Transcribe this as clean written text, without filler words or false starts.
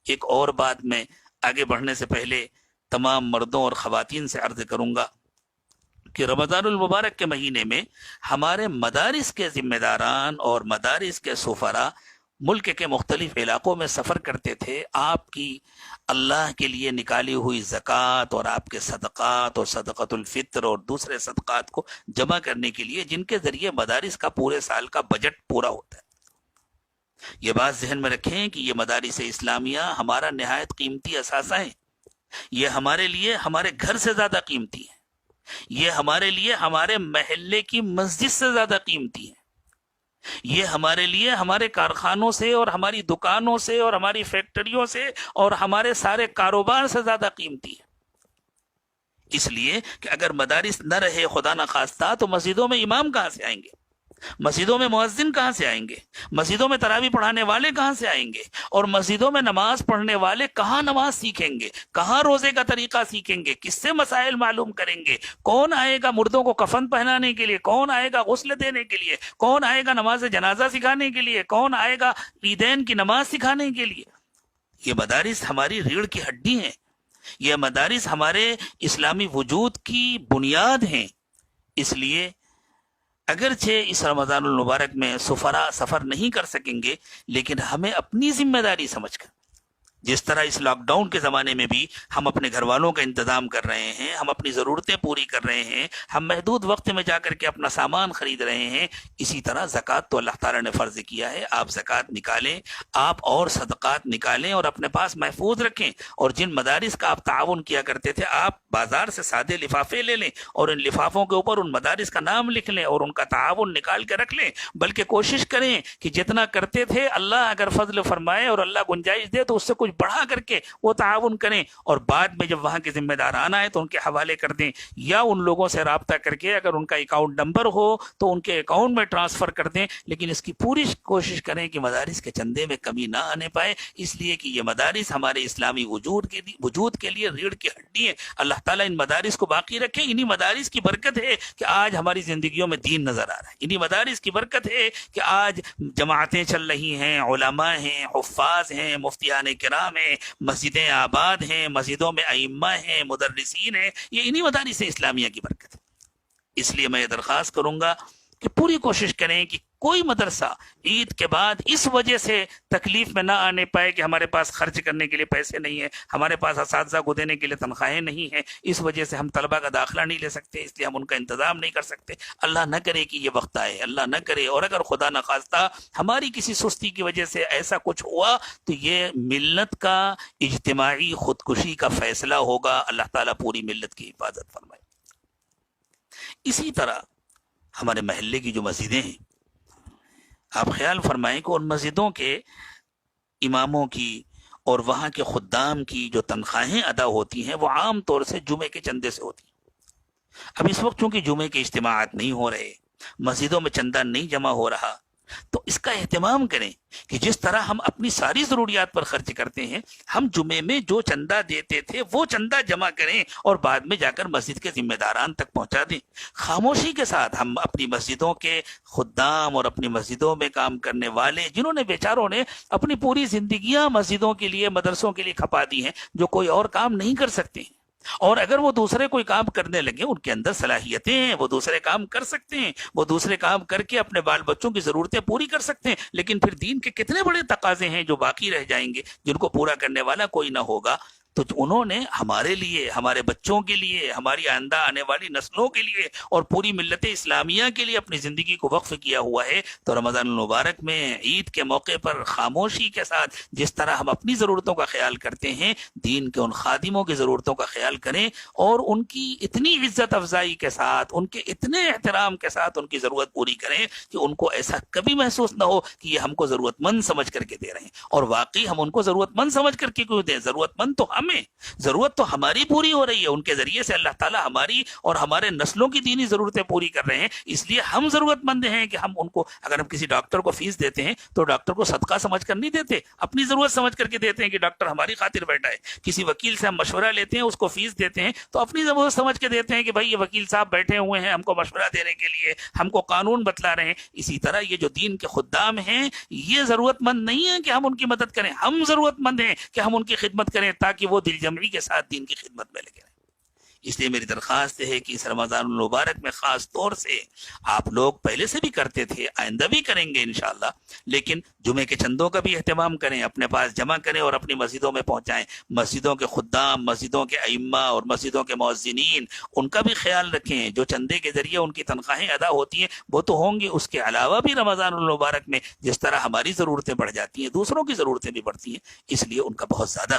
ایک اور بات میں آگے بڑھنے سے پہلے تمام مردوں اور خواتین سے عرض کروں گا کہ رمضان المبارک کے مہینے میں ہمارے مدارس کے ذمہ داران اور مدارس کے سفراء ملک کے مختلف علاقوں میں سفر کرتے تھے، آپ کی اللہ کے لیے نکالی ہوئی زکوٰۃ اور آپ کے صدقات اور صدقۃ الفطر اور دوسرے صدقات کو جمع کرنے کے لیے، جن کے ذریعے مدارس کا پورے سال کا بجٹ پورا ہوتا ہے۔ یہ بات ذہن میں رکھیں کہ یہ مدارس اسلامیہ ہمارا نہایت قیمتی اثاثہ ہیں، یہ ہمارے لیے ہمارے گھر سے زیادہ قیمتی ہے، یہ ہمارے لیے ہمارے محلے کی مسجد سے زیادہ قیمتی ہے، یہ ہمارے لیے ہمارے کارخانوں سے اور ہماری دکانوں سے اور ہماری فیکٹریوں سے اور ہمارے سارے کاروبار سے زیادہ قیمتی ہے۔ اس لیے کہ اگر مدارس نہ رہے خدا نخواستہ تو مسجدوں میں امام کہاں سے آئیں گے، مسجدوں میں مؤذن کہاں سے آئیں گے، مسجدوں میں تراویح پڑھانے والے کہاں سے آئیں گے، اور مسجدوں میں نماز پڑھنے والے کہاں نماز سیکھیں گے، کہاں روزے کا طریقہ سیکھیں گے، کس سے مسائل معلوم کریں گے، کون آئے گا مردوں کو کفن پہنانے کے لیے، کون آئے گا غسل دینے کے لیے، کون آئے گا نماز جنازہ سکھانے کے لیے، کون آئے گا عیدین کی نماز سکھانے کے لیے۔ یہ مدارس ہماری ریڑھ کی ہڈی ہیں، یہ مدارس ہمارے اسلامی وجود کی بنیاد ہیں۔ اس لیے اگرچہ اس رمضان المبارک میں سفراء سفر نہیں کر سکیں گے، لیکن ہمیں اپنی ذمہ داری سمجھ کر، جس طرح اس لاک ڈاؤن کے زمانے میں بھی ہم اپنے گھر والوں کا انتظام کر رہے ہیں، ہم اپنی ضرورتیں پوری کر رہے ہیں، ہم محدود وقت میں جا کر کے اپنا سامان خرید رہے ہیں، اسی طرح زکوٰۃ تو اللہ تعالیٰ نے فرض کیا ہے، آپ زکوٰۃ نکالیں، آپ اور صدقات نکالیں اور اپنے پاس محفوظ رکھیں۔ اور جن مدارس کا آپ تعاون کیا کرتے تھے، آپ بازار سے سادے لفافے لے لیں اور ان لفافوں کے اوپر ان مدارس کا نام لکھ لیں اور ان کا تعاون نکال کے رکھ لیں، بلکہ کوشش کریں کہ جتنا کرتے تھے اللہ اگر فضل فرمائے اور اللہ گنجائش دے تو اس سے کچھ بڑھا کر کے وہ تعاون کریں، اور بعد میں جب وہاں کے ذمہ داران آئے تو ان کے حوالے کر دیں، یا ان لوگوں سے رابطہ کر کے اگر ان کا اکاؤنٹ نمبر ہو تو ان کے اکاؤنٹ میں ٹرانسفر کر دیں، لیکن اس کی پوری کوشش کریں کہ مدارس کے چندے میں کمی نہ آنے پائے، اس لیے کہ یہ مدارس ہمارے اسلامی وجود کے لیے ریڑھ کی ہڈی ہے۔ اللہ تعالیٰ ان مدارس کو باقی رکھے۔ انہی مدارس کی برکت ہے کہ آج ہماری زندگیوں میں دین نظر آ رہا ہے، انہی مدارس کی برکت ہے کہ آج جماعتیں چل رہی ہیں، علماء ہیں، حفاظ ہیں، مفتیان کرام ہیں، مسجدیں آباد ہیں، مسجدوں میں ائمہ ہیں، مدرسین ہیں، یہ انہی مدارس اسلامیہ کی برکت ہے۔ اس لیے میں یہ درخواست کروں گا کہ پوری کوشش کریں کہ کوئی مدرسہ عید کے بعد اس وجہ سے تکلیف میں نہ آنے پائے کہ ہمارے پاس خرچ کرنے کے لیے پیسے نہیں ہیں، ہمارے پاس اساتذہ کو دینے کے لیے تنخواہیں نہیں ہیں، اس وجہ سے ہم طلبہ کا داخلہ نہیں لے سکتے، اس لیے ہم ان کا انتظام نہیں کر سکتے۔ اللہ نہ کرے کہ یہ وقت آئے، اللہ نہ کرے، اور اگر خدا نخواستہ ہماری کسی سستی کی وجہ سے ایسا کچھ ہوا تو یہ ملت کا اجتماعی خودکشی کا فیصلہ ہوگا۔ اللہ تعالیٰ پوری ملت کی حفاظت فرمائے۔ اسی طرح ہمارے محلے کی جو مسجدیں ہیں، آپ خیال فرمائیں کہ ان مسجدوں کے اماموں کی اور وہاں کے خدام کی جو تنخواہیں ادا ہوتی ہیں وہ عام طور سے جمعے کے چندے سے ہوتی ہیں۔ اب اس وقت چونکہ جمعے کے اجتماعات نہیں ہو رہے، مسجدوں میں چندہ نہیں جمع ہو رہا، تو اس کا اہتمام کریں کہ جس طرح ہم اپنی ساری ضروریات پر خرچ کرتے ہیں، ہم جمعے میں جو چندہ دیتے تھے وہ چندہ جمع کریں اور بعد میں جا کر مسجد کے ذمہ داران تک پہنچا دیں۔ خاموشی کے ساتھ ہم اپنی مسجدوں کے خدام اور اپنی مسجدوں میں کام کرنے والے، جنہوں نے بیچاروں نے اپنی پوری زندگیاں مسجدوں کے لیے، مدرسوں کے لیے کھپا دی ہیں، جو کوئی اور کام نہیں کر سکتے ہیں، اور اگر وہ دوسرے کوئی کام کرنے لگے، ان کے اندر صلاحیتیں ہیں، وہ دوسرے کام کر سکتے ہیں، وہ دوسرے کام کر کے اپنے بال بچوں کی ضرورتیں پوری کر سکتے ہیں، لیکن پھر دین کے کتنے بڑے تقاضے ہیں جو باقی رہ جائیں گے، جن کو پورا کرنے والا کوئی نہ ہوگا۔ تو انہوں نے ہمارے لیے، ہمارے بچوں کے لیے، ہماری آئندہ آنے والی نسلوں کے لیے اور پوری ملت اسلامیہ کے لیے اپنی زندگی کو وقف کیا ہوا ہے۔ تو رمضان المبارک میں عید کے موقع پر خاموشی کے ساتھ جس طرح ہم اپنی ضرورتوں کا خیال کرتے ہیں، دین کے ان خادموں کی ضرورتوں کا خیال کریں اور ان کی اتنی عزت افزائی کے ساتھ، ان کے اتنے احترام کے ساتھ ان کی ضرورت پوری کریں کہ ان کو ایسا کبھی محسوس نہ ہو کہ یہ ہم کو ضرورت مند سمجھ کر کے دے رہے ہیں، اور واقعی ہم ان کو ضرورت مند سمجھ کر کے کیوں دیں؟ ضرورت مند تو ہم ہمیں، ضرورت تو ہماری پوری ہو رہی ہے، ان کے ذریعے سے اللہ تعالیٰ ہماری اور ہمارے نسلوں کی دینی ضرورتیں پوری کر رہے ہیں، اس لیے ہم ضرورت مند ہیں کہ ہم ان کو، اگر ہم کسی ڈاکٹر کو فیس دیتے ہیں تو ڈاکٹر کو صدقہ سمجھ کر نہیں دیتے، اپنی ضرورت سمجھ کر کے دیتے ہیں کہ ڈاکٹر ہماری خاطر بیٹھا ہے۔ کسی وکیل سے ہم مشورہ لیتے ہیں، اس کو فیس دیتے ہیں تو اپنی ضرورت سمجھ کے دیتے ہیں کہ بھائی یہ وکیل صاحب بیٹھے ہوئے ہیں ہم کو مشورہ دینے کے لیے، ہم کو قانون بتلا رہے ہیں۔ اسی طرح یہ جو دین کے خدام ہیں یہ ضرورت مند نہیں ہے کہ ہم ان کی مدد کریں، ہم ضرورت مند ہیں کہ ہم ان کی خدمت کریں تاکہ وہ دل جمعی کے ساتھ دین کی خدمت میں لگے رہیں۔ اس لیے میری درخواست ہے کہ اس رمضان المبارک میں خاص طور سے آپ لوگ پہلے سے بھی کرتے تھے، آئندہ بھی کریں گے انشاءاللہ، لیکن جمعے کے چندوں کا بھی اہتمام کریں، اپنے پاس جمع کریں اور اپنی مسجدوں میں پہنچائیں۔ مسجدوں کے خدام، مسجدوں کے ائمہ اور مسجدوں کے مؤذنین، ان کا بھی خیال رکھیں، جو چندے کے ذریعے ان کی تنخواہیں ادا ہوتی ہیں وہ تو ہوں گی، اس کے علاوہ بھی رمضان المبارک میں جس طرح ہماری ضرورتیں بڑھ جاتی ہیں دوسروں کی ضرورتیں بھی بڑھتی ہیں، اس لیے ان کا بہت زیادہ